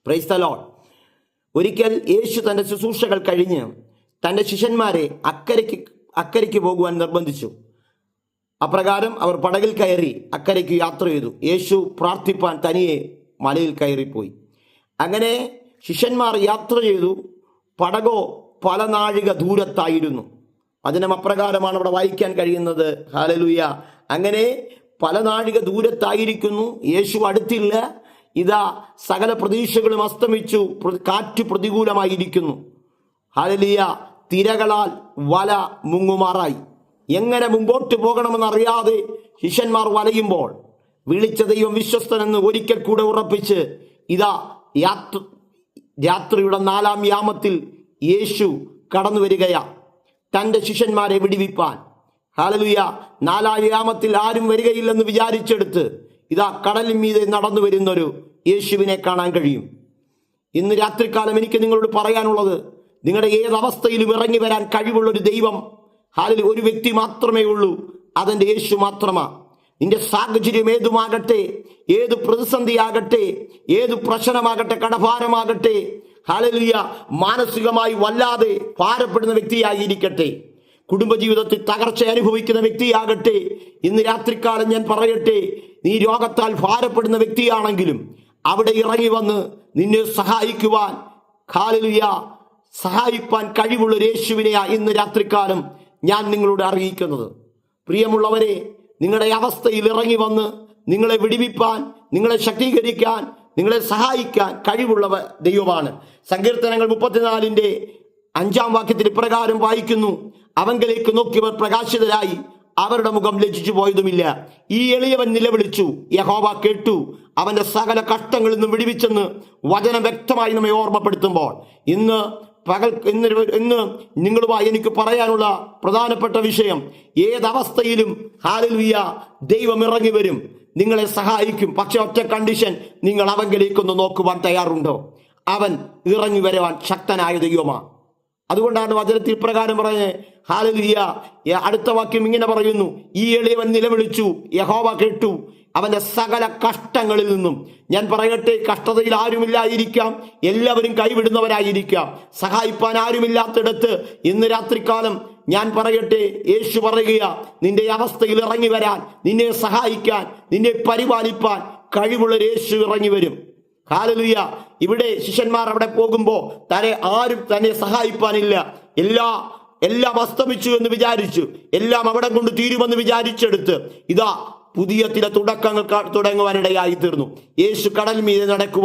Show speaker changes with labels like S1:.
S1: Praise the Lord. ഒരിക്കൽ യേശു തൻ്റെ ശുശ്രൂഷകൾ കഴിഞ്ഞ് തൻ്റെ ശിഷ്യന്മാരെ അക്കരയ്ക്ക് പോകുവാൻ നിർബന്ധിച്ചു. അപ്രകാരം അവർ പടകിൽ കയറി അക്കരയ്ക്ക് യാത്ര ചെയ്തു. യേശു പ്രാർത്ഥിപ്പാൻ തനിയെ മലയിൽ കയറിപ്പോയി. അങ്ങനെ ശിഷ്യന്മാർ യാത്ര ചെയ്തു. പടകോ പല നാഴിക ദൂരത്തായിരുന്നു. വചനം അപ്രകാരമാണ് അവിടെ വായിക്കാൻ കഴിയുന്നത്. ഹല്ലേലൂയ. അങ്ങനെ പല നാഴിക ദൂരത്തായിരിക്കുന്നു. യേശു അടുത്തില്ല. ഇതാ സകല പ്രതീക്ഷകളും അസ്തമിച്ചു. കാറ്റ് പ്രതികൂലമായിരിക്കുന്നു. ഹല്ലേലൂയ. തിരകളാൽ വല മുങ്ങുമാറായി. എങ്ങനെ മുമ്പോട്ട് പോകണമെന്നറിയാതെ ശിഷ്യന്മാർ വലയുമ്പോൾ വിളിച്ച ദൈവം വിശ്വസ്തനെന്ന് ഒരിക്കൽ കൂടെ ഉറപ്പിച്ച് ഇതാ രാത്രിയുടെ 4-ാം യാമത്തിൽ യേശു കടന്നു വരികയാ തൻ്റെ ശിഷ്യന്മാരെ വിടിവിപ്പാൻ. ഹല്ലേലൂയ. 4-ാം യാമത്തിൽ ആരും വരികയില്ലെന്ന് വിചാരിച്ചെടുത്ത് ഇതാ കടലിൻ മീതെ നടന്നു വരുന്നൊരു യേശുവിനെ കാണാൻ കഴിയും. ഇന്ന് രാത്രികാലം എനിക്ക് നിങ്ങളോട് പറയാനുള്ളത്, നിങ്ങളുടെ ഏതവസ്ഥയിലും ഇറങ്ങി വരാൻ കഴിവുള്ളൊരു ദൈവം, ഹല്ലേലൂയ, ഒരു വ്യക്തി മാത്രമേ ഉള്ളൂ. അതെൻ്റെ യേശു മാത്രമാ. നിന്റെ സാഹചര്യം ഏതുമാകട്ടെ, ഏത് പ്രതിസന്ധിയാകട്ടെ, ഏത് പ്രശ്നമാകട്ടെ, കടഭാരമാകട്ടെ, ഹല്ലേലൂയ, മാനസികമായി വല്ലാതെ ഭാരപ്പെടുന്ന വ്യക്തിയായിരിക്കട്ടെ, കുടുംബജീവിതത്തിൽ തകർച്ച അനുഭവിക്കുന്ന വ്യക്തിയാകട്ടെ, ഇന്ന് രാത്രികാലം ഞാൻ പറയട്ടെ, നീ രോഗത്താൽ ഭാരപ്പെടുന്ന വ്യക്തിയാണെങ്കിലും അവിടെ ഇറങ്ങി വന്ന് നിന്നെ സഹായിക്കുവാൻ, ഹല്ലേലൂയ, സഹായിപ്പാൻ കഴിവുള്ള യേശുവിനെയാ ഇന്ന് രാത്രികാലം ഞാൻ നിങ്ങളോട് അറിയിക്കുന്നത്. പ്രിയമുള്ളവരെ, നിങ്ങളുടെ അവസ്ഥയിൽ ഇറങ്ങി വന്ന് നിങ്ങളെ വിടിവിപ്പാൻ, നിങ്ങളെ ശക്തീകരിക്കാൻ, നിങ്ങളെ സഹായിക്കാൻ കഴിവുള്ള ദൈവമാണ്. സങ്കീർത്തനങ്ങൾ 34-ന്റെ 5-ാം വാക്യത്തിൽ ഇപ്രകാരം വായിക്കുന്നു: അവങ്കലേക്ക് നോക്കിയവർ പ്രകാശിതരായി, അവരുടെ മുഖം ലജ്ജിച്ചു പോയതുമില്ല. ഈ എളിയവൻ നിലവിളിച്ചു, യഹോവ കേട്ടു, അവന്റെ സകല കഷ്ടങ്ങളിൽ നിന്നും വിടിവിച്ചെന്ന് വചനം വ്യക്തമായി നമ്മെ ഓർമ്മപ്പെടുത്തുമ്പോൾ ഇന്ന് നിങ്ങളുമായി എനിക്ക് പറയാനുള്ള പ്രധാനപ്പെട്ട വിഷയം, ഏതവസ്ഥയിലും ഹല്ലേലൂയ ദൈവം ഇറങ്ങി വരും, നിങ്ങളെ സഹായിക്കും. പക്ഷെ ഒറ്റ കണ്ടീഷൻ, നിങ്ങൾ അവങ്കിലേക്കൊന്ന് നോക്കുവാൻ തയ്യാറുണ്ടോ? അവൻ ഇറങ്ങി വരുവാൻ ശക്തനായ ദൈവമാണ്. അതുകൊണ്ടാണ് വചനത്തിൽ പ്രകാരം പറഞ്ഞത്. ഹല്ലേലൂയ. അടുത്ത വാക്യം ഇങ്ങനെ പറയുന്നു: ഈ എളിയവൻ നിലവിളിച്ചു, യഹോവ കേട്ടു, അവന്റെ സകല കഷ്ടങ്ങളിൽ നിന്നും. ഞാൻ പറയട്ടെ, കഷ്ടതയിൽ ആരുമില്ലായിരിക്കാം, എല്ലാവരും കൈവിടുന്നവരായിരിക്കാം, സഹായിപ്പാൻ ആരുമില്ലാത്തിടത്ത് ഇന്ന് രാത്രികാലം ഞാൻ പറയട്ടെ, യേശു പറയുക, നിന്റെ അവസ്ഥയിൽ ഇറങ്ങി വരാൻ, നിന്നെ സഹായിക്കാൻ, നിന്നെ പരിപാലിപ്പാൻ കഴിവുള്ള യേശു ഇറങ്ങി വരും. ഹല്ലേലൂയ. ഇവിടെ ശിഷ്യന്മാർ അവിടെ പോകുമ്പോൾ ആരും തന്നെ സഹായിപ്പാനില്ല. എല്ലാം അസ്തമിച്ചു എന്ന് വിചാരിച്ചു, എല്ലാം അവിടെ കൊണ്ട് തീരുമെന്ന് വിചാരിച്ചെടുത്ത് ഇതാ പുതിയ ചില തുടക്കങ്ങൾ തുടങ്ങുവാനിടയായി തീർന്നു. യേശു കടൽ മീതെ നടക്കുവാൻ